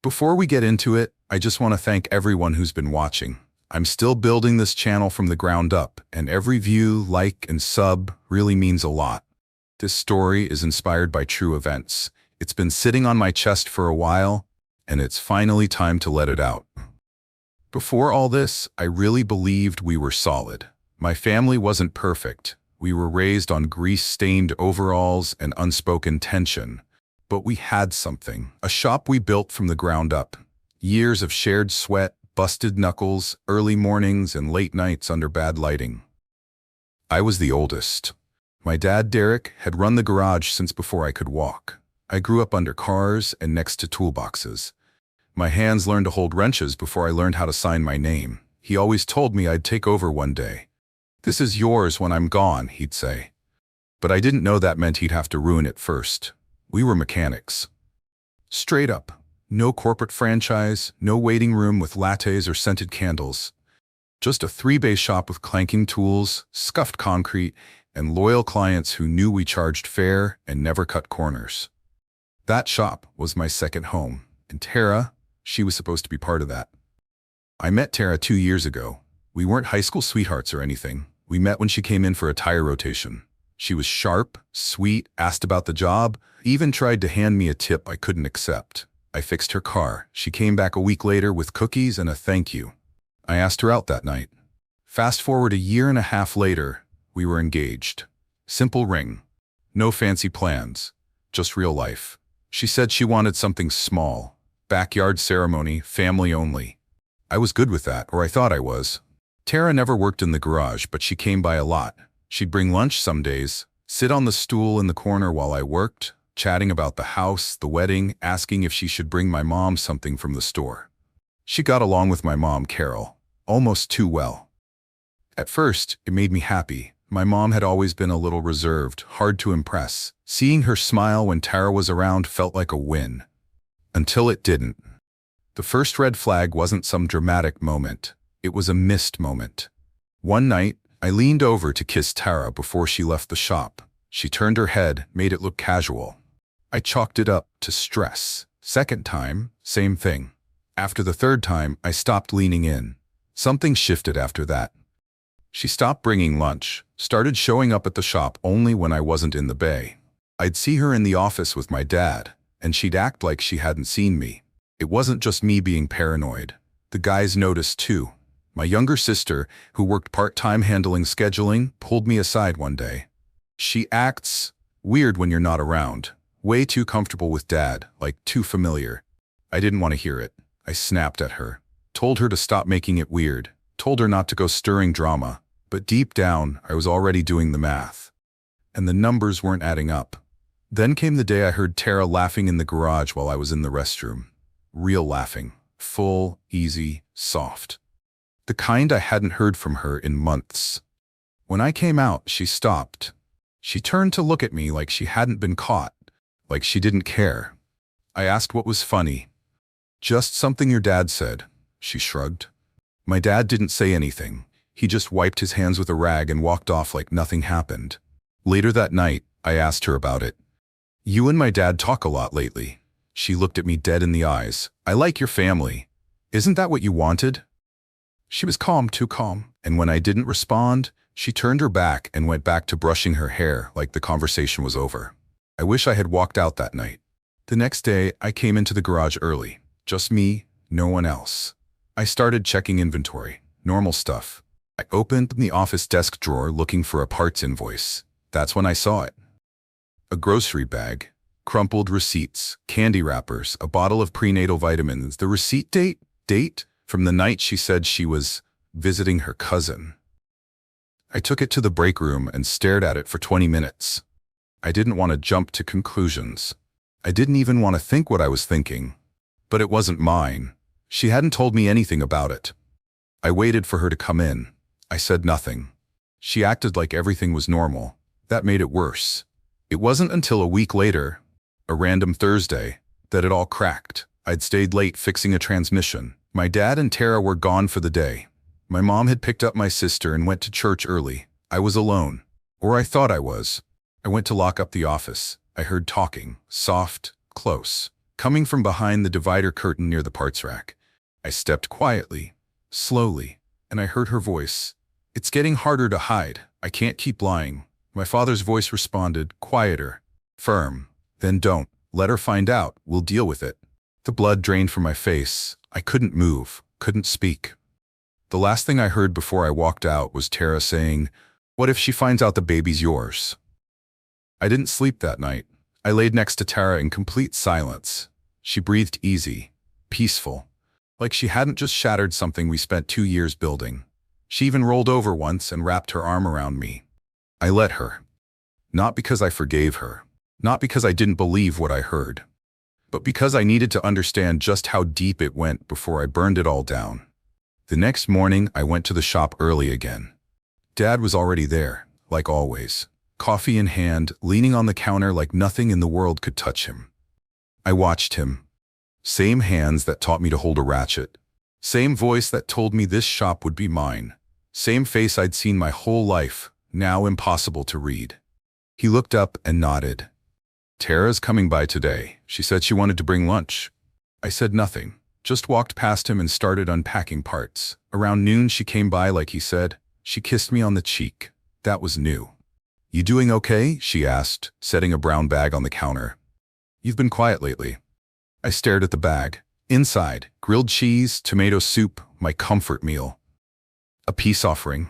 Before we get into it, I just want to thank everyone who's been watching. I'm still building this channel from the ground up, and every view, like, and sub really means a lot. This story is inspired by true events. It's been sitting on my chest for a while, and it's finally time to let it out. Before all this, I really believed we were solid. My family wasn't perfect. We were raised on grease-stained overalls and unspoken tension. But we had something, a shop we built from the ground up. Years of shared sweat, busted knuckles, early mornings, and late nights under bad lighting. I was the oldest. My dad, Derek, had run the garage since before I could walk. I grew up under cars and next to toolboxes. My hands learned to hold wrenches before I learned how to sign my name. He always told me I'd take over one day. "This is yours when I'm gone," he'd say. But I didn't know that meant he'd have to ruin it first. We were mechanics. Straight up. No corporate franchise, no waiting room with lattes or scented candles. Just a three-bay shop with clanking tools, scuffed concrete, and loyal clients who knew we charged fair and never cut corners. That shop was my second home, and Tara, she was supposed to be part of that. I met Tara 2 years ago. We weren't high school sweethearts or anything. We met when she came in for a tire rotation. She was sharp, sweet, asked about the job, even tried to hand me a tip I couldn't accept. I fixed her car. She came back a week later with cookies and a thank you. I asked her out that night. Fast forward a year and a half later, we were engaged. Simple ring. No fancy plans. Just real life. She said she wanted something small. Backyard ceremony, family only. I was good with that, or I thought I was. Tara never worked in the garage, but she came by a lot. She'd bring lunch some days, sit on the stool in the corner while I worked, chatting about the house, the wedding, asking if she should bring my mom something from the store. She got along with my mom, Carol, almost too well. At first, it made me happy. My mom had always been a little reserved, hard to impress. Seeing her smile when Tara was around felt like a win. Until it didn't. The first red flag wasn't some dramatic moment. It was a missed moment. One night, I leaned over to kiss Tara before she left the shop. She turned her head, made it look casual. I chalked it up to stress. Second time, same thing. After the third time, I stopped leaning in. Something shifted after that. She stopped bringing lunch, started showing up at the shop only when I wasn't in the bay. I'd see her in the office with my dad, and she'd act like she hadn't seen me. It wasn't just me being paranoid. The guys noticed too. My younger sister, who worked part-time handling scheduling, pulled me aside one day. "She acts weird when you're not around. Way too comfortable with Dad, like too familiar." I didn't want to hear it. I snapped at her. Told her to stop making it weird. Told her not to go stirring drama. But deep down, I was already doing the math. And the numbers weren't adding up. Then came the day I heard Tara laughing in the garage while I was in the restroom. Real laughing. Full, easy, soft. The kind I hadn't heard from her in months. When I came out, she stopped. She turned to look at me like she hadn't been caught, like she didn't care. I asked what was funny. "Just something your dad said," she shrugged. My dad didn't say anything. He just wiped his hands with a rag and walked off like nothing happened. Later that night, I asked her about it. "You and my dad talk a lot lately." She looked at me dead in the eyes. "I like your family. Isn't that what you wanted?" She was calm, too calm, and when I didn't respond, she turned her back and went back to brushing her hair like the conversation was over. I wish I had walked out that night. The next day, I came into the garage early. Just me, no one else. I started checking inventory, normal stuff. I opened the office desk drawer looking for a parts invoice. That's when I saw it. A grocery bag, crumpled receipts, candy wrappers, a bottle of prenatal vitamins. The receipt date from the night she said she was visiting her cousin. I took it to the break room and stared at it for 20 minutes. I didn't want to jump to conclusions. I didn't even want to think what I was thinking. But it wasn't mine. She hadn't told me anything about it. I waited for her to come in. I said nothing. She acted like everything was normal. That made it worse. It wasn't until a week later, a random Thursday, that it all cracked. I'd stayed late fixing a transmission. My dad and Tara were gone for the day. My mom had picked up my sister and went to church early. I was alone. Or I thought I was. I went to lock up the office. I heard talking, soft, close. coming from behind the divider curtain near the parts rack. I stepped quietly, slowly, and I heard her voice. "It's getting harder to hide. I can't keep lying." My father's voice responded, quieter, firm. "Then don't. Let her find out. We'll deal with it." The blood drained from my face. I couldn't move, couldn't speak. The last thing I heard before I walked out was Tara saying, "What if she finds out the baby's yours?" I didn't sleep that night. I laid next to Tara in complete silence. She breathed easy, peaceful, like she hadn't just shattered something we spent 2 years building. She even rolled over once and wrapped her arm around me. I let her. Not because I forgave her, not because I didn't believe what I heard, but because I needed to understand just how deep it went before I burned it all down. The next morning, I went to the shop early again. Dad was already there, like always, coffee in hand, leaning on the counter like nothing in the world could touch him. I watched him. Same hands that taught me to hold a ratchet. Same voice that told me this shop would be mine. Same face I'd seen my whole life, now impossible to read. He looked up and nodded. "Tara's coming by today. She said she wanted to bring lunch." I said nothing, just walked past him and started unpacking parts. Around noon she came by like he said. She kissed me on the cheek. That was new. "You doing okay?" she asked, setting a brown bag on the counter. "You've been quiet lately." I stared at the bag. Inside, grilled cheese, tomato soup, my comfort meal. "A peace offering."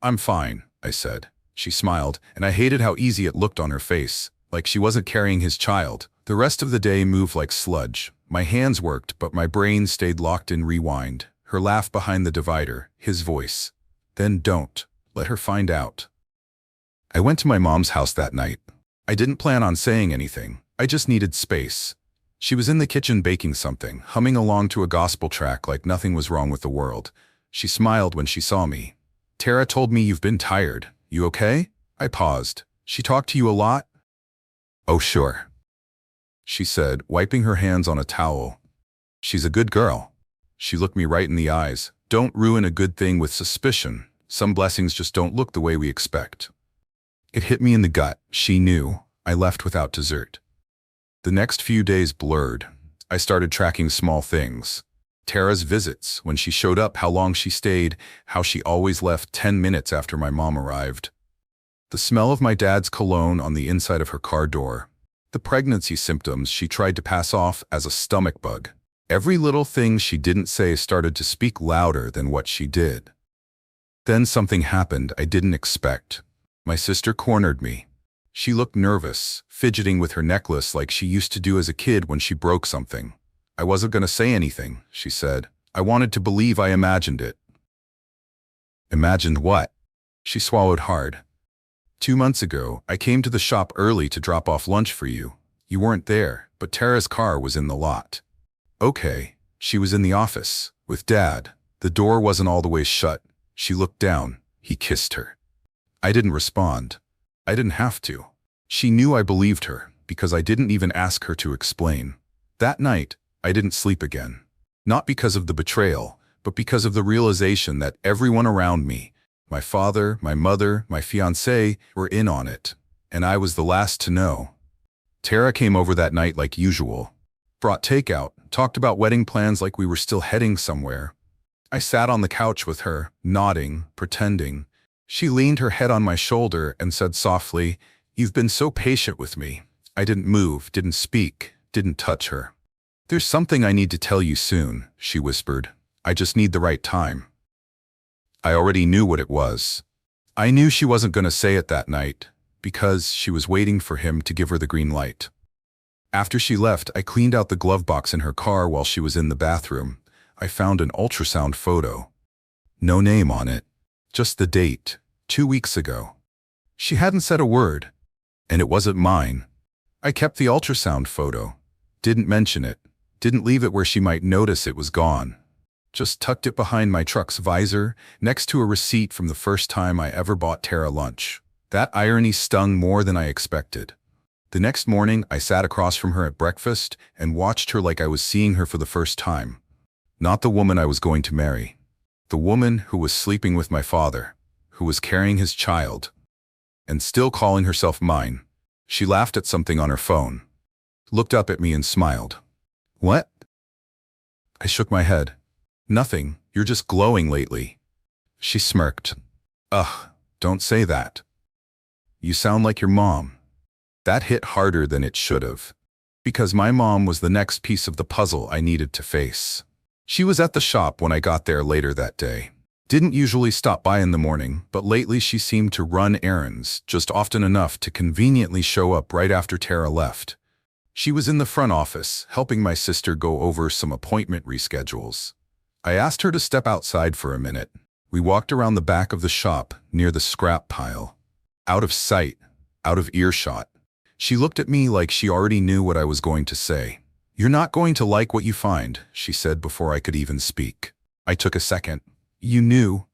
"I'm fine," I said. She smiled, and I hated how easy it looked on her face, like she wasn't carrying his child. The rest of the day moved like sludge. My hands worked, but my brain stayed locked in rewind. Her laugh behind the divider, his voice. "Then don't. Let her find out." I went to my mom's house that night. I didn't plan on saying anything. I just needed space. She was in the kitchen baking something, humming along to a gospel track like nothing was wrong with the world. She smiled when she saw me. "Tara told me you've been tired. You okay?" I paused. "She talked to you a lot?" "Oh, sure," she said, wiping her hands on a towel. "She's a good girl." She looked me right in the eyes. "Don't ruin a good thing with suspicion. Some blessings just don't look the way we expect." It hit me in the gut. She knew. I left without dessert. The next few days blurred. I started tracking small things. Tara's visits, when she showed up, how long she stayed, how she always left 10 minutes after my mom arrived. The smell of my dad's cologne on the inside of her car door. The pregnancy symptoms she tried to pass off as a stomach bug. Every little thing she didn't say started to speak louder than what she did. Then something happened I didn't expect. My sister cornered me. She looked nervous, fidgeting with her necklace like she used to do as a kid when she broke something. "I wasn't going to say anything," she said. "I wanted to believe I imagined it." "Imagined what?" She swallowed hard. 2 months ago, I came to the shop early to drop off lunch for you. You weren't there, but Tara's car was in the lot." "Okay." She was in the office, with Dad. The door wasn't all the way shut. She looked down. He kissed her. I didn't respond. I didn't have to. She knew I believed her, because I didn't even ask her to explain. That night, I didn't sleep again. Not because of the betrayal, but because of the realization that everyone around me, my father, my mother, my fiancé, were in on it, and I was the last to know. Tara came over that night like usual. Brought takeout, talked about wedding plans like we were still heading somewhere. I sat on the couch with her, nodding, pretending. She leaned her head on my shoulder and said softly, "You've been so patient with me." I didn't move, didn't speak, didn't touch her. "There's something I need to tell you soon," she whispered. "I just need the right time." I already knew what it was. I knew she wasn't going to say it that night, because she was waiting for him to give her the green light. After she left, I cleaned out the glove box in her car while she was in the bathroom. I found an ultrasound photo. No name on it. Just the date, 2 weeks ago. She hadn't said a word, and it wasn't mine. I kept the ultrasound photo, didn't mention it, didn't leave it where she might notice it was gone. Just tucked it behind my truck's visor, next to a receipt from the first time I ever bought Tara lunch. That irony stung more than I expected. The next morning, I sat across from her at breakfast and watched her like I was seeing her for the first time. Not the woman I was going to marry. The woman who was sleeping with my father, who was carrying his child, and still calling herself mine. She laughed at something on her phone, looked up at me and smiled. What? I shook my head. Nothing, you're just glowing lately. She smirked. Ugh, don't say that. You sound like your mom. That hit harder than it should have. Because my mom was the next piece of the puzzle I needed to face. She was at the shop when I got there later that day. Didn't usually stop by in the morning, but lately she seemed to run errands, just often enough to conveniently show up right after Tara left. She was in the front office, helping my sister go over some appointment reschedules. I asked her to step outside for a minute. We walked around the back of the shop, near the scrap pile. Out of sight, out of earshot. She looked at me like she already knew what I was going to say. You're not going to like what you find, she said before I could even speak. I took a second. You knew?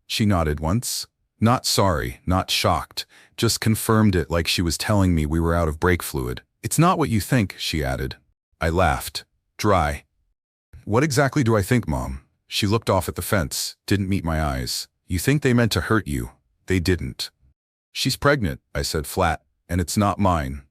She nodded once. Not sorry, not shocked, just confirmed it like she was telling me we were out of brake fluid. It's not what you think, she added. I laughed. Dry. What exactly do I think, Mom? She looked off at the fence, didn't meet my eyes. You think they meant to hurt you. They didn't. She's pregnant, I said flat, and it's not mine.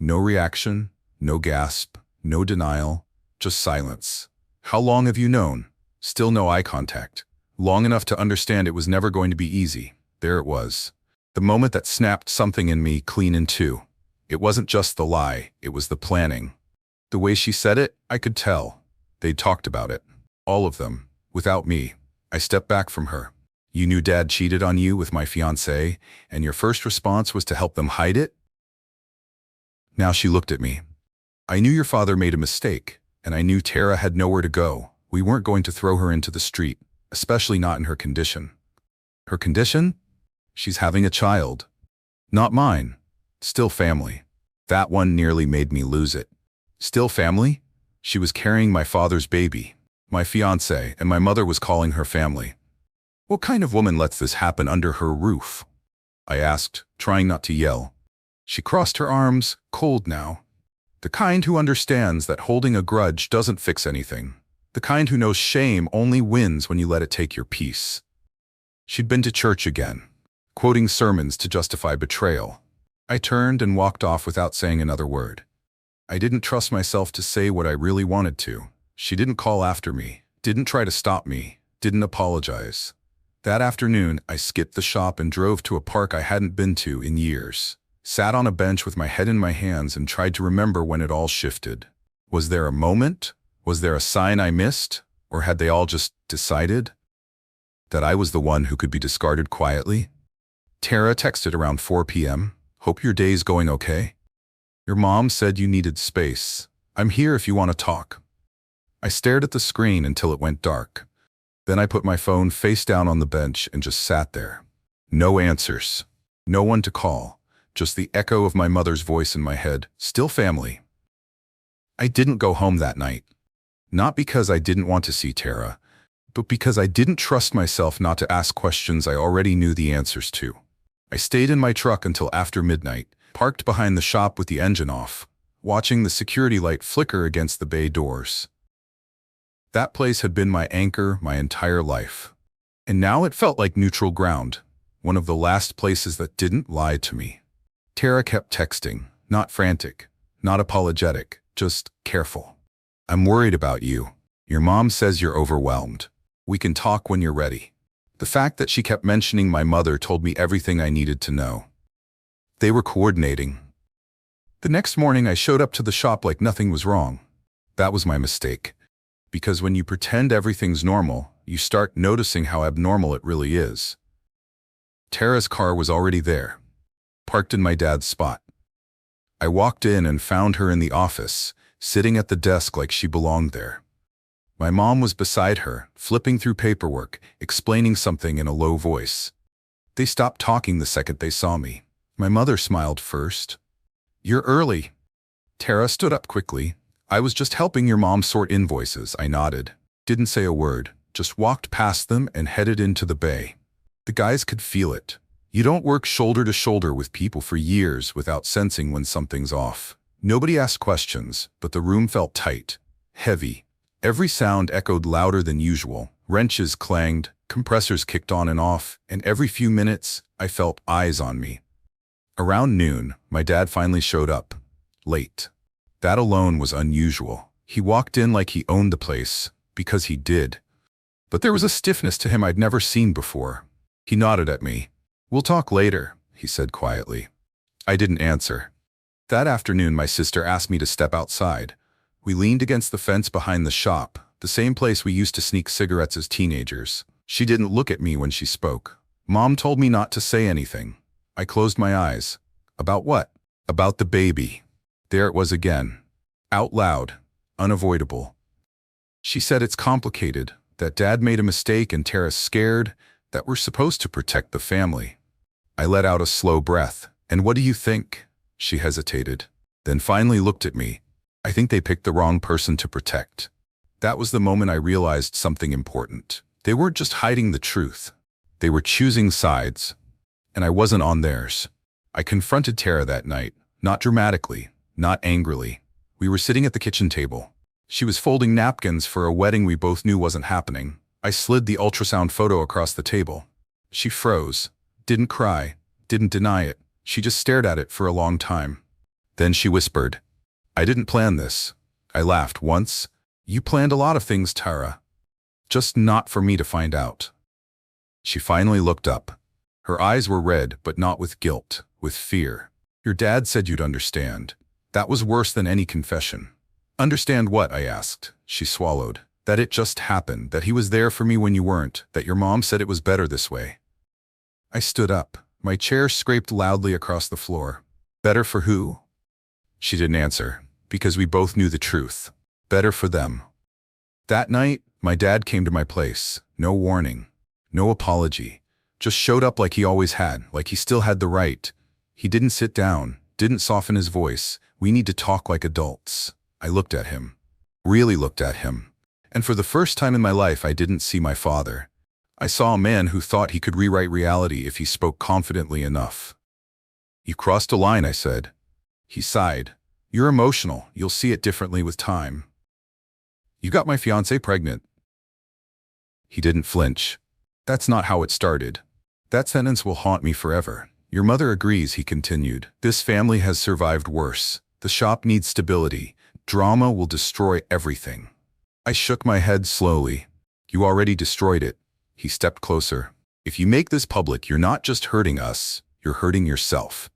No reaction, no gasp, no denial, just silence. How long have you known? Still no eye contact. Long enough to understand it was never going to be easy. There it was. The moment that snapped something in me clean in two. It wasn't just the lie, it was the planning. The way she said it, I could tell. They'd talked about it. All of them. Without me. I stepped back from her. You knew Dad cheated on you with my fiancé, and your first response was to help them hide it? Now she looked at me. I knew your father made a mistake, and I knew Tara had nowhere to go. We weren't going to throw her into the street, especially not in her condition. Her condition? She's having a child. Not mine. Still family. That one nearly made me lose it. Still family? She was carrying my father's baby, my fiancé, and my mother was calling her family. What kind of woman lets this happen under her roof? I asked, trying not to yell. She crossed her arms, cold now. The kind who understands that holding a grudge doesn't fix anything. The kind who knows shame only wins when you let it take your peace. She'd been to church again, quoting sermons to justify betrayal. I turned and walked off without saying another word. I didn't trust myself to say what I really wanted to. She didn't call after me, didn't try to stop me, didn't apologize. That afternoon, I skipped the shop and drove to a park I hadn't been to in years. Sat on a bench with my head in my hands and tried to remember when it all shifted. Was there a moment? Was there a sign I missed? Or had they all just decided that I was the one who could be discarded quietly? Tara texted around 4 p.m. Hope your day's going okay. Your mom said you needed space. I'm here if you want to talk. I stared at the screen until it went dark. Then I put my phone face down on the bench and just sat there. No answers. No one to call. Just the echo of my mother's voice in my head. Still family. I didn't go home that night. Not because I didn't want to see Tara, but because I didn't trust myself not to ask questions I already knew the answers to. I stayed in my truck until after midnight, parked behind the shop with the engine off, watching the security light flicker against the bay doors. That place had been my anchor my entire life. And now it felt like neutral ground, one of the last places that didn't lie to me. Tara kept texting, not frantic, not apologetic, just careful. I'm worried about you. Your mom says you're overwhelmed. We can talk when you're ready. The fact that she kept mentioning my mother told me everything I needed to know. They were coordinating. The next morning I showed up to the shop like nothing was wrong. That was my mistake. Because when you pretend everything's normal, you start noticing how abnormal it really is. Tara's car was already there, parked in my dad's spot. I walked in and found her in the office, sitting at the desk like she belonged there. My mom was beside her, flipping through paperwork, explaining something in a low voice. They stopped talking the second they saw me. My mother smiled first. You're early. Tara stood up quickly. I was just helping your mom sort invoices, I nodded. Didn't say a word, just walked past them and headed into the bay. The guys could feel it. You don't work shoulder to shoulder with people for years without sensing when something's off. Nobody asked questions, but the room felt tight, heavy. Every sound echoed louder than usual. Wrenches clanged, compressors kicked on and off, and every few minutes, I felt eyes on me. Around noon, my dad finally showed up. Late. That alone was unusual. He walked in like he owned the place, because he did. But there was a stiffness to him I'd never seen before. He nodded at me. "We'll talk later," he said quietly. I didn't answer. That afternoon, my sister asked me to step outside. We leaned against the fence behind the shop, the same place we used to sneak cigarettes as teenagers. She didn't look at me when she spoke. Mom told me not to say anything. I closed my eyes. About what? About the baby. There it was again. Out loud. Unavoidable. She said it's complicated, that Dad made a mistake and Tara's scared, that we're supposed to protect the family. I let out a slow breath. "And what do you think?" She hesitated, then finally looked at me. "I think they picked the wrong person to protect." That was the moment I realized something important. They weren't just hiding the truth. They were choosing sides, and I wasn't on theirs. I confronted Tara that night, not dramatically, not angrily. We were sitting at the kitchen table. She was folding napkins for a wedding we both knew wasn't happening. I slid the ultrasound photo across the table. She froze, didn't cry, didn't deny it. She just stared at it for a long time. Then she whispered, "I didn't plan this." I laughed once. "You planned a lot of things, Tara. Just not for me to find out." She finally looked up. Her eyes were red, but not with guilt, with fear. "Your dad said you'd understand." That was worse than any confession. "Understand what?" I asked. She swallowed. "That it just happened, that he was there for me when you weren't, that your mom said it was better this way." I stood up. My chair scraped loudly across the floor. "Better for who?" She didn't answer, because we both knew the truth. Better for them. That night, my dad came to my place. No warning. No apology. Just showed up like he always had, like he still had the right. He didn't sit down, didn't soften his voice. "We need to talk like adults." I looked at him. Really looked at him. And for the first time in my life, I didn't see my father. I saw a man who thought he could rewrite reality if he spoke confidently enough. "You crossed a line," I said. He sighed. "You're emotional. You'll see it differently with time." "You got my fiancée pregnant." He didn't flinch. "That's not how it started." "That sentence will haunt me forever." "Your mother agrees," he continued. "This family has survived worse. The shop needs stability. Drama will destroy everything." I shook my head slowly. "You already destroyed it." He stepped closer. "If you make this public, you're not just hurting us, you're hurting yourself."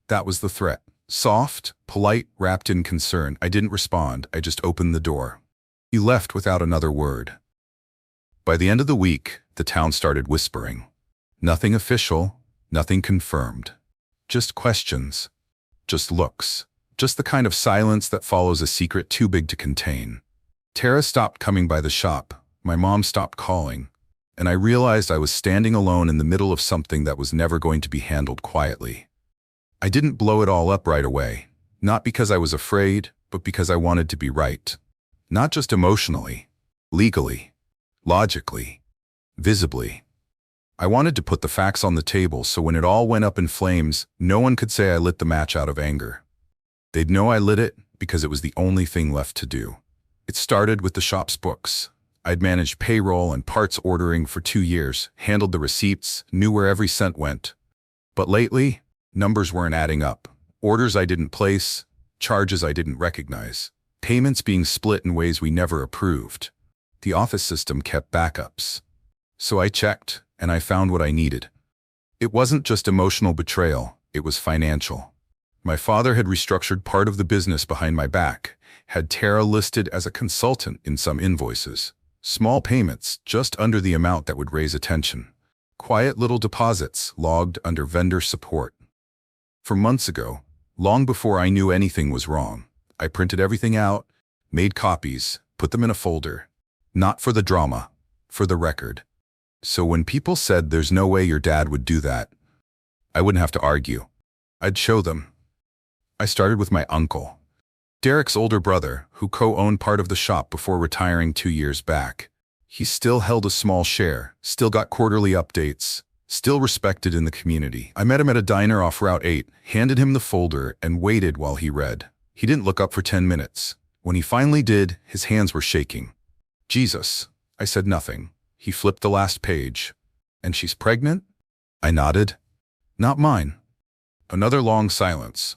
That was the threat. Soft, polite, wrapped in concern. I didn't respond. I just opened the door. He left without another word. By the end of the week, the town started whispering. Nothing official, nothing confirmed. Just questions. Just looks. Just the kind of silence that follows a secret too big to contain. Tara stopped coming by the shop. My mom stopped calling. And I realized I was standing alone in the middle of something that was never going to be handled quietly. I didn't blow it all up right away. Not because I was afraid, but because I wanted to be right. Not just emotionally, legally, logically, visibly. I wanted to put the facts on the table so when it all went up in flames, no one could say I lit the match out of anger. They'd know I lit it because it was the only thing left to do. It started with the shop's books. I'd managed payroll and parts ordering for 2 years, handled the receipts, knew where every cent went. But lately, numbers weren't adding up. Orders I didn't place, charges I didn't recognize, payments being split in ways we never approved. The office system kept backups. So I checked, and I found what I needed. It wasn't just emotional betrayal, it was financial. My father had restructured part of the business behind my back, had Tara listed as a consultant in some invoices. Small payments, just under the amount that would raise attention. Quiet little deposits logged under vendor support. For months ago, long before I knew anything was wrong, I printed everything out, made copies, put them in a folder. Not for the drama, for the record. So when people said there's no way your dad would do that, I wouldn't have to argue. I'd show them. I started with my uncle. Derek's older brother, who co-owned part of the shop before retiring 2 years back. He still held a small share, still got quarterly updates, still respected in the community. I met him at a diner off Route 8, handed him the folder, and waited while he read. He didn't look up for 10 minutes. When he finally did, his hands were shaking. "Jesus." I said nothing. He flipped the last page. "And she's pregnant?" I nodded. "Not mine." Another long silence.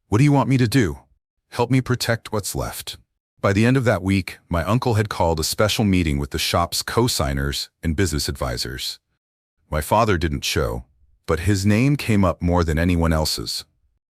"What do you want me to do?" "Help me protect what's left." By the end of that week, my uncle had called a special meeting with the shop's co-signers and business advisors. My father didn't show, but his name came up more than anyone else's.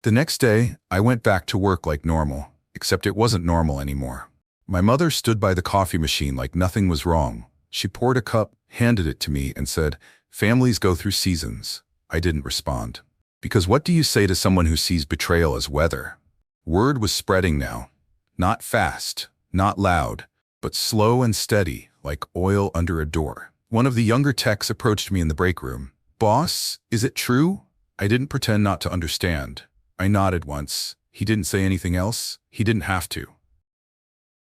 The next day, I went back to work like normal, except it wasn't normal anymore. My mother stood by the coffee machine like nothing was wrong. She poured a cup, handed it to me, and said, "Families go through seasons." I didn't respond. Because what do you say to someone who sees betrayal as weather? Word was spreading now. Not fast, not loud, but slow and steady, like oil under a door. One of the younger techs approached me in the break room. "Boss, is it true?" I didn't pretend not to understand. I nodded once. He didn't say anything else. He didn't have to.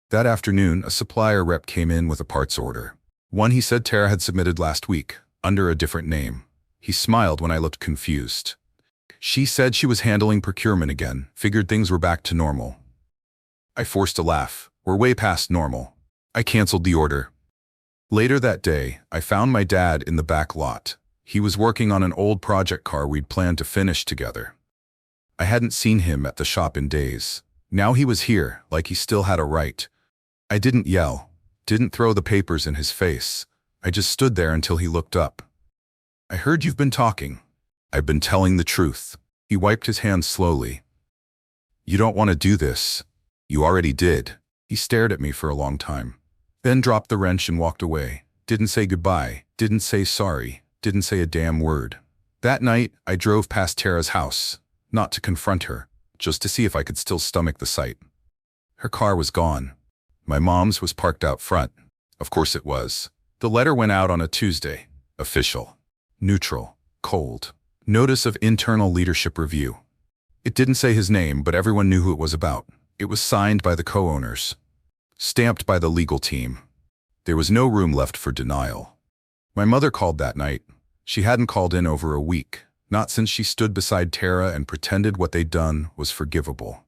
That afternoon, a supplier rep came in with a parts order. One he said Tara had submitted last week, under a different name. He smiled when I looked confused. She said she was handling procurement again, figured things were back to normal. I forced a laugh. We're way past normal. I canceled the order. Later that day, I found my dad in the back lot. He was working on an old project car we'd planned to finish together. I hadn't seen him at the shop in days. Now he was here, like he still had a right. I didn't yell, didn't throw the papers in his face. I just stood there until he looked up. "I heard you've been talking." "I've been telling the truth." He wiped his hands slowly. "You don't want to do this. You already did." He stared at me for a long time, then dropped the wrench and walked away. Didn't say goodbye, didn't say sorry, didn't say a damn word. That night, I drove past Tara's house, not to confront her, just to see if I could still stomach the sight. Her car was gone. My mom's was parked out front. Of course it was. The letter went out on a Tuesday. Official. Neutral. Cold. Notice of internal leadership review. It didn't say his name, but everyone knew who it was about. It was signed by the co-owners. Stamped by the legal team. There was no room left for denial. My mother called that night. She hadn't called in over a week, not since she stood beside Tara and pretended what they'd done was forgivable.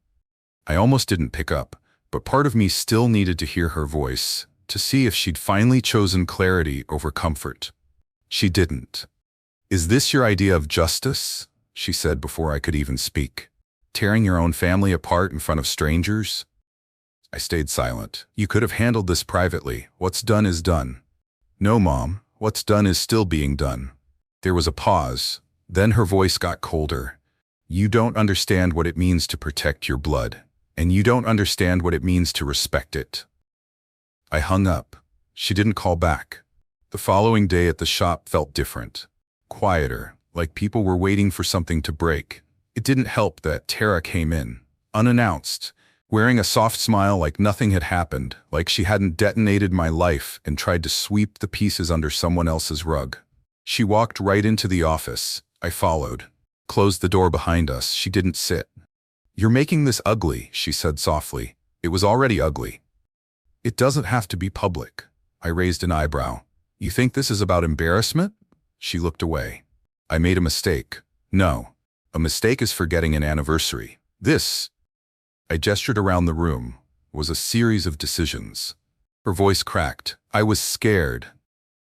I almost didn't pick up, but part of me still needed to hear her voice, to see if she'd finally chosen clarity over comfort. She didn't. "Is this your idea of justice?" she said before I could even speak. "Tearing your own family apart in front of strangers?" I stayed silent. "You could have handled this privately. What's done is done." "No, Mom. What's done is still being done." There was a pause. Then her voice got colder. "You don't understand what it means to protect your blood, and you don't understand what it means to respect it." I hung up. She didn't call back. The following day at the shop felt different. Quieter, like people were waiting for something to break. It didn't help that Tara came in, unannounced, wearing a soft smile like nothing had happened, like she hadn't detonated my life and tried to sweep the pieces under someone else's rug. She walked right into the office. I followed. Closed the door behind us. She didn't sit. "You're making this ugly," she said softly. "It was already ugly." "It doesn't have to be public." I raised an eyebrow. "You think this is about embarrassment?" She looked away. "I made a mistake." "No. A mistake is forgetting an anniversary. This," I gestured around the room, "was a series of decisions." Her voice cracked. "I was scared."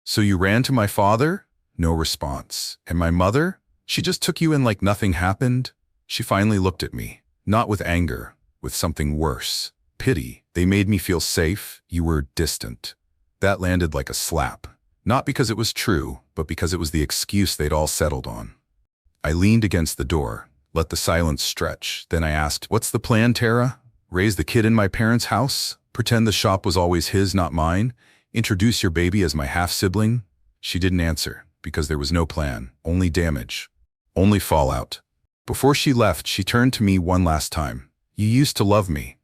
"So you ran to my father?" No response. "And my mother? She just took you in like nothing happened?" She finally looked at me, not with anger, with something worse. Pity. "They made me feel safe. You were distant." That landed like a slap. Not because it was true, but because it was the excuse they'd all settled on. I leaned against the door, let the silence stretch. Then I asked, "What's the plan, Tara? Raise the kid in my parents' house? Pretend the shop was always his, not mine? Introduce your baby as my half-sibling?" She didn't answer, because there was no plan, only damage, only fallout. Before she left, she turned to me one last time. "You used to love me."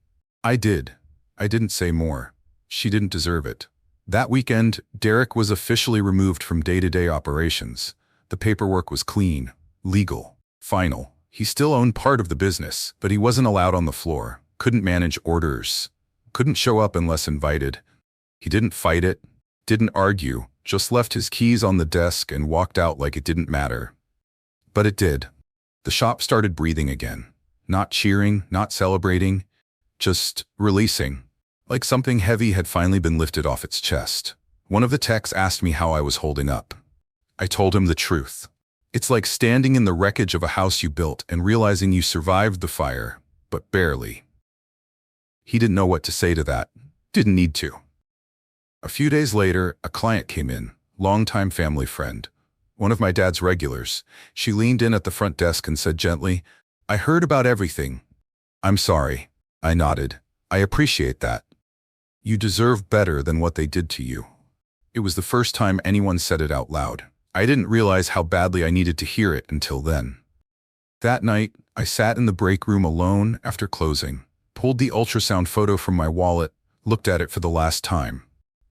I did. I didn't say more. She didn't deserve it. That weekend, Derek was officially removed from day-to-day operations. The paperwork was clean, legal, final. He still owned part of the business, but he wasn't allowed on the floor, couldn't manage orders, couldn't show up unless invited. He didn't fight it, didn't argue, just left his keys on the desk and walked out like it didn't matter. But it did. The shop started breathing again. Not cheering, not celebrating, just releasing. Like something heavy had finally been lifted off its chest. One of the techs asked me how I was holding up. I told him the truth. It's like standing in the wreckage of a house you built and realizing you survived the fire, but barely. He didn't know what to say to that. Didn't need to. A few days later, a client came in, longtime family friend, one of my dad's regulars. She leaned in at the front desk and said gently, "I heard about everything." "I'm sorry." I nodded. "I appreciate that. You deserve better than what they did to you." It was the first time anyone said it out loud. I didn't realize how badly I needed to hear it until then. That night, I sat in the break room alone after closing, pulled the ultrasound photo from my wallet, looked at it for the last time.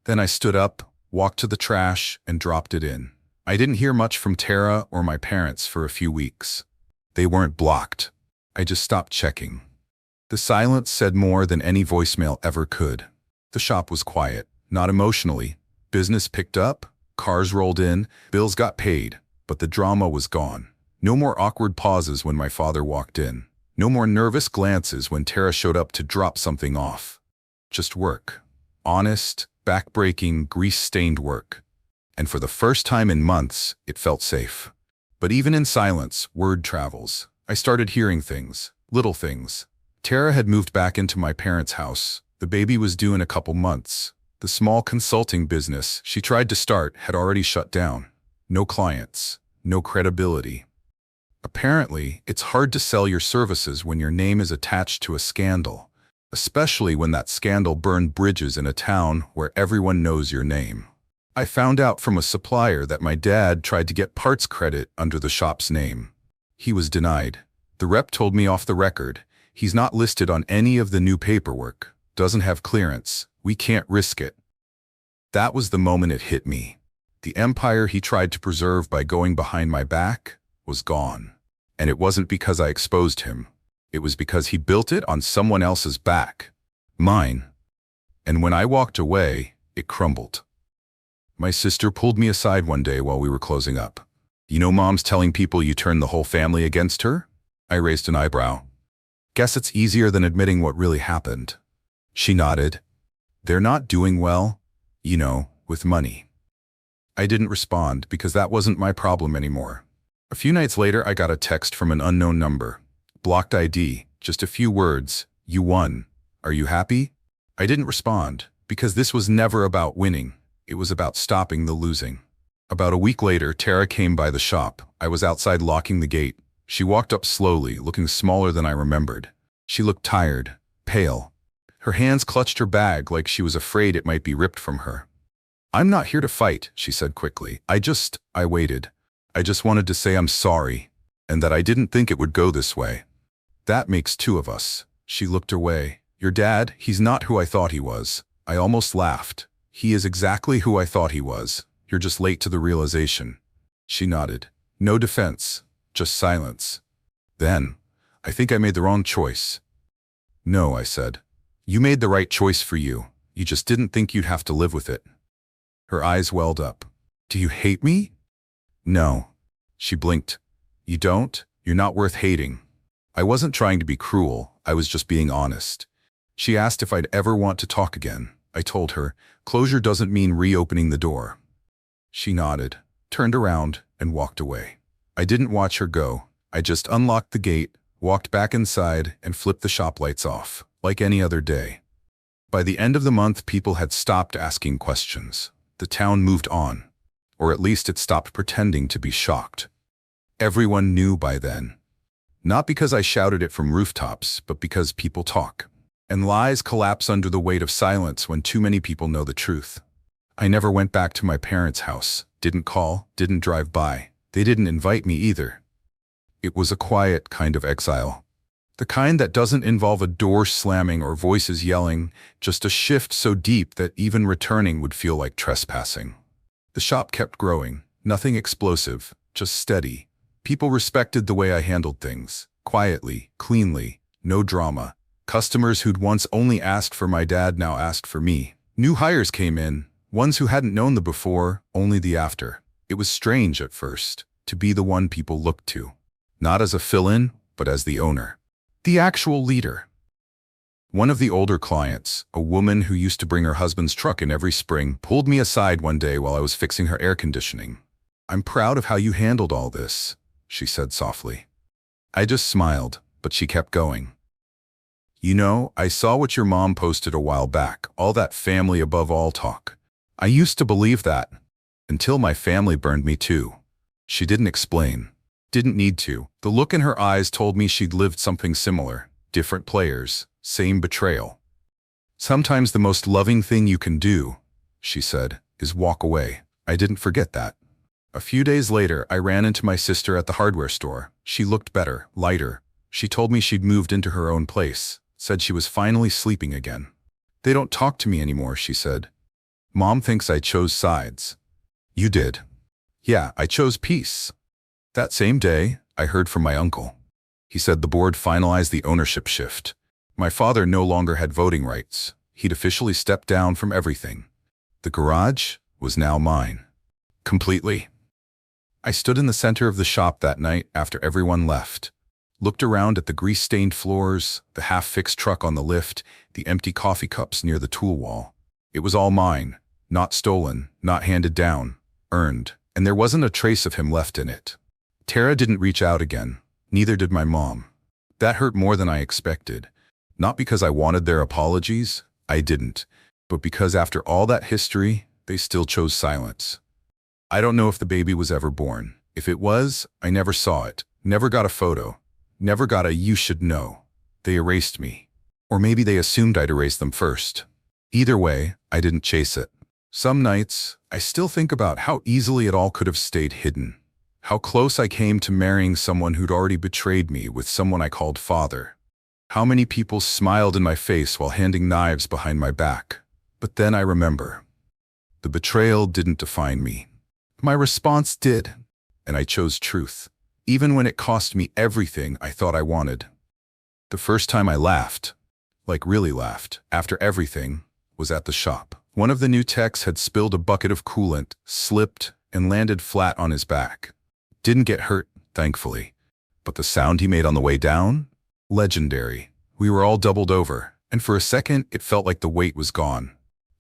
Then I stood up, walked to the trash, and dropped it in. I didn't hear much from Tara or my parents for a few weeks. They weren't blocked. I just stopped checking. The silence said more than any voicemail ever could. The shop was quiet, not emotionally. Business picked up, cars rolled in, bills got paid, but the drama was gone. No more awkward pauses when my father walked in. No more nervous glances when Tara showed up to drop something off. Just work. Honest, back-breaking, grease-stained work. And for the first time in months, it felt safe. But even in silence, word travels. I started hearing things, little things. Tara had moved back into my parents' house. The baby was due in a couple months. The small consulting business she tried to start had already shut down. No clients, no credibility. Apparently, it's hard to sell your services when your name is attached to a scandal, especially when that scandal burned bridges in a town where everyone knows your name. I found out from a supplier that my dad tried to get parts credit under the shop's name. He was denied. The rep told me off the record, "He's not listed on any of the new paperwork, doesn't have clearance, we can't risk it." That was the moment it hit me. The empire he tried to preserve by going behind my back was gone. And it wasn't because I exposed him. It was because he built it on someone else's back. Mine. And when I walked away, it crumbled. My sister pulled me aside one day while we were closing up. "You know Mom's telling people you turned the whole family against her?" I raised an eyebrow. "Guess it's easier than admitting what really happened." She nodded. "They're not doing well, you know, with money." I didn't respond because that wasn't my problem anymore. A few nights later, I got a text from an unknown number. Blocked ID, just a few words. "You won. Are you happy?" I didn't respond because this was never about winning. It was about stopping the losing. About a week later, Tara came by the shop. I was outside locking the gate. She walked up slowly, looking smaller than I remembered. She looked tired, pale. Her hands clutched her bag like she was afraid it might be ripped from her. "I'm not here to fight," she said quickly. I waited. I just wanted to say I'm sorry, and that I didn't think it would go this way. "That makes two of us." She looked away. "Your dad, he's not who I thought he was." I almost laughed. "He is exactly who I thought he was. You're just late to the realization." She nodded. No defense, just silence. Then, "I think I made the wrong choice." "No," I said. "You made the right choice for you. You just didn't think you'd have to live with it." Her eyes welled up. "Do you hate me?" "No." She blinked. "You don't? You're not worth hating." I wasn't trying to be cruel. I was just being honest. She asked if I'd ever want to talk again. I told her, closure doesn't mean reopening the door. She nodded, turned around, and walked away. I didn't watch her go. I just unlocked the gate, walked back inside, and flipped the shop lights off, like any other day. By the end of the month, people had stopped asking questions. The town moved on. Or at least it stopped pretending to be shocked. Everyone knew by then. Not because I shouted it from rooftops, but because people talk. And lies collapse under the weight of silence when too many people know the truth. I never went back to my parents' house, didn't call, didn't drive by. They didn't invite me either. It was a quiet kind of exile. The kind that doesn't involve a door slamming or voices yelling, just a shift so deep that even returning would feel like trespassing. The shop kept growing, nothing explosive, just steady. People respected the way I handled things, quietly, cleanly, no drama. Customers who'd once only asked for my dad now asked for me. New hires came in, ones who hadn't known the before, only the after. It was strange at first, to be the one people looked to. Not as a fill-in, but as the owner. The actual leader. One of the older clients, a woman who used to bring her husband's truck in every spring, pulled me aside one day while I was fixing her air conditioning. "I'm proud of how you handled all this," she said softly. I just smiled, but she kept going. You know, I saw what your mom posted a while back, all that family above all talk. I used to believe that, until my family burned me too. She didn't explain. Didn't need to. The look in her eyes told me she'd lived something similar. Different players, same betrayal. Sometimes the most loving thing you can do, she said, is walk away. I didn't forget that. A few days later, I ran into my sister at the hardware store. She looked better, lighter. She told me she'd moved into her own place, said she was finally sleeping again. They don't talk to me anymore, she said. Mom thinks I chose sides. You did. Yeah, I chose peace. That same day, I heard from my uncle. He said the board finalized the ownership shift. My father no longer had voting rights. He'd officially stepped down from everything. The garage was now mine. Completely. I stood in the center of the shop that night after everyone left. Looked around at the grease-stained floors, the half-fixed truck on the lift, the empty coffee cups near the tool wall. It was all mine. Not stolen, not handed down, earned. And there wasn't a trace of him left in it. Tara didn't reach out again. Neither did my mom. That hurt more than I expected. Not because I wanted their apologies, I didn't, but because after all that history, they still chose silence. I don't know if the baby was ever born. If it was, I never saw it, never got a photo, never got a "you should know." They erased me. Or maybe they assumed I'd erase them first. Either way, I didn't chase it. Some nights, I still think about how easily it all could have stayed hidden. How close I came to marrying someone who'd already betrayed me with someone I called father. How many people smiled in my face while handing knives behind my back. But then I remember. The betrayal didn't define me. My response did, and I chose truth, even when it cost me everything I thought I wanted. The first time I laughed, like really laughed, after everything, was at the shop. One of the new techs had spilled a bucket of coolant, slipped, and landed flat on his back. Didn't get hurt, thankfully. But the sound he made on the way down? Legendary. We were all doubled over, and for a second it felt like the weight was gone.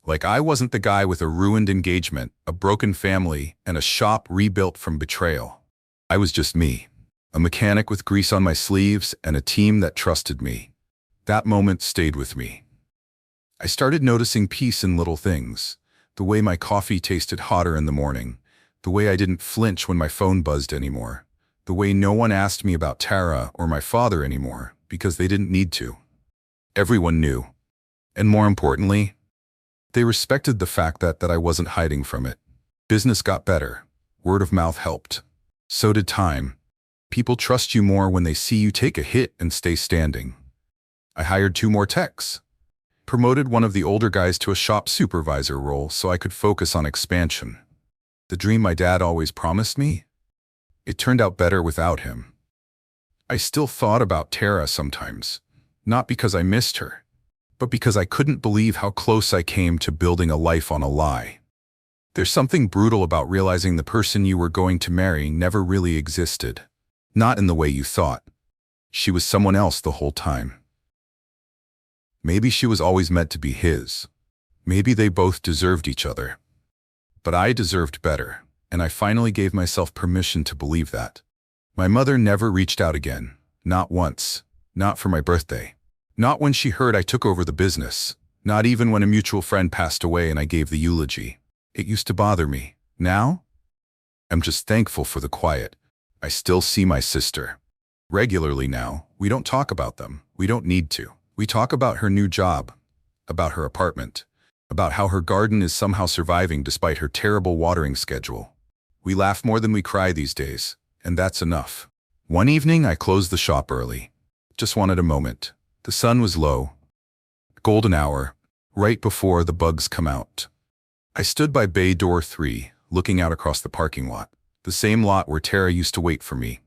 Like I wasn't the guy with a ruined engagement, a broken family, and a shop rebuilt from betrayal. I was just me. A mechanic with grease on my sleeves and a team that trusted me. That moment stayed with me. I started noticing peace in little things. The way my coffee tasted hotter in the morning. The way I didn't flinch when my phone buzzed anymore. The way no one asked me about Tara or my father anymore, because they didn't need to. Everyone knew. And more importantly, they respected the fact that I wasn't hiding from it. Business got better. Word of mouth helped. So did time. People trust you more when they see you take a hit and stay standing. I hired 2 more techs. Promoted one of the older guys to a shop supervisor role so I could focus on expansion. The dream my dad always promised me? It turned out better without him. I still thought about Tara sometimes, not because I missed her, but because I couldn't believe how close I came to building a life on a lie. There's something brutal about realizing the person you were going to marry never really existed. Not in the way you thought. She was someone else the whole time. Maybe she was always meant to be his. Maybe they both deserved each other. But I deserved better, and I finally gave myself permission to believe that. My mother never reached out again. Not once. Not for my birthday. Not when she heard I took over the business. Not even when a mutual friend passed away and I gave the eulogy. It used to bother me. Now? I'm just thankful for the quiet. I still see my sister. Regularly now. We don't talk about them. We don't need to. We talk about her new job, about her apartment, about how her garden is somehow surviving despite her terrible watering schedule. We laugh more than we cry these days, and that's enough. One evening, I closed the shop early. Just wanted a moment. The sun was low. Golden hour, right before the bugs come out. I stood by bay door 3, looking out across the parking lot. The same lot where Tara used to wait for me.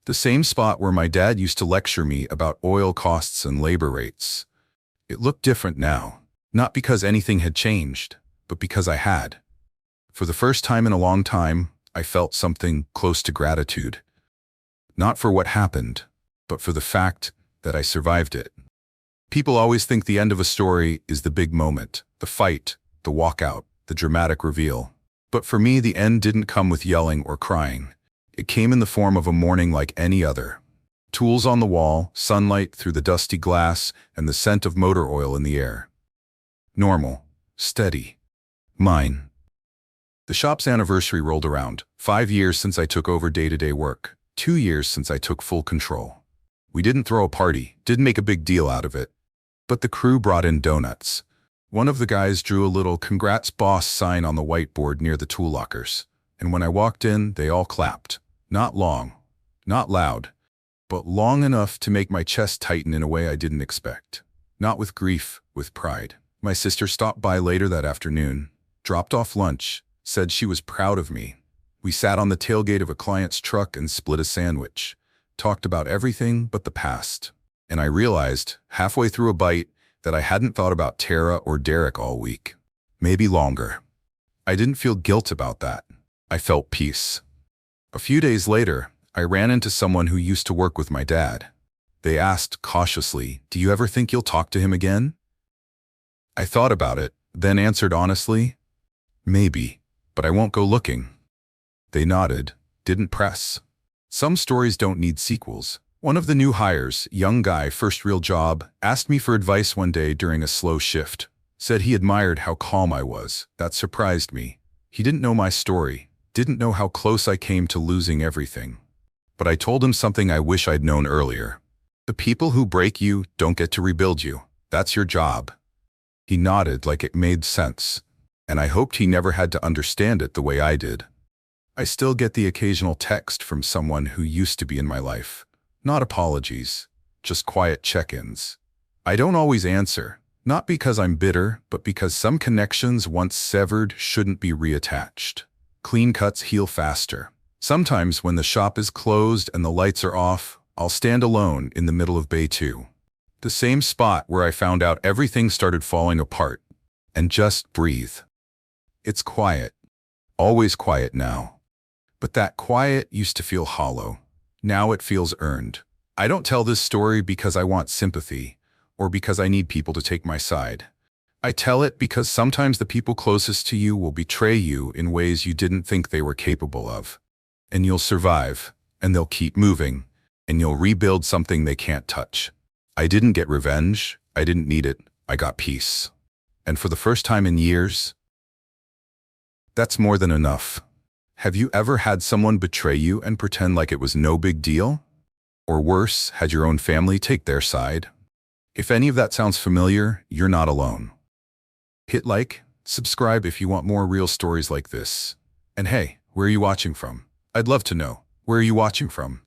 The same spot where my dad used to lecture me about oil costs and labor rates. It looked different now, not because anything had changed, but because I had. For the first time in a long time, I felt something close to gratitude. Not for what happened, but for the fact that I survived it. People always think the end of a story is the big moment, the fight, the walkout, the dramatic reveal. But for me, the end didn't come with yelling or crying. It came in the form of a morning like any other. Tools on the wall, sunlight through the dusty glass, and the scent of motor oil in the air. Normal. Steady. Mine. The shop's anniversary rolled around. 5 years since I took over day-to-day work. 2 years since I took full control. We didn't throw a party, didn't make a big deal out of it. But the crew brought in donuts. One of the guys drew a little "Congrats Boss" sign on the whiteboard near the tool lockers. And when I walked in, they all clapped. Not long, not loud, but long enough to make my chest tighten in a way I didn't expect. Not with grief, with pride. My sister stopped by later that afternoon, dropped off lunch, said she was proud of me. We sat on the tailgate of a client's truck and split a sandwich, talked about everything but the past. And I realized, halfway through a bite, that I hadn't thought about Tara or Derek all week. Maybe longer. I didn't feel guilt about that. I felt peace. A few days later, I ran into someone who used to work with my dad. They asked cautiously, "Do you ever think you'll talk to him again?" I thought about it, then answered honestly, "Maybe, but I won't go looking." They nodded, didn't press. Some stories don't need sequels. One of the new hires, young guy, first real job, asked me for advice one day during a slow shift. Said he admired how calm I was. That surprised me. He didn't know my story, didn't know how close I came to losing everything. But I told him something I wish I'd known earlier. The people who break you don't get to rebuild you. That's your job. He nodded like it made sense, and I hoped he never had to understand it the way I did. I still get the occasional text from someone who used to be in my life. Not apologies, just quiet check-ins. I don't always answer, not because I'm bitter, but because some connections once severed shouldn't be reattached. Clean cuts heal faster. Sometimes when the shop is closed and the lights are off, I'll stand alone in the middle of Bay 2. The same spot where I found out everything started falling apart, and just breathe. It's quiet. Always quiet now. But that quiet used to feel hollow. Now it feels earned. I don't tell this story because I want sympathy, or because I need people to take my side. I tell it because sometimes the people closest to you will betray you in ways you didn't think they were capable of. And you'll survive, and they'll keep moving, and you'll rebuild something they can't touch. I didn't get revenge. I didn't need it. I got peace. And for the first time in years, that's more than enough. Have you ever had someone betray you and pretend like it was no big deal? Or worse, had your own family take their side? If any of that sounds familiar, you're not alone. Hit like, subscribe if you want more real stories like this. And hey, where are you watching from? I'd love to know. Where are you watching from?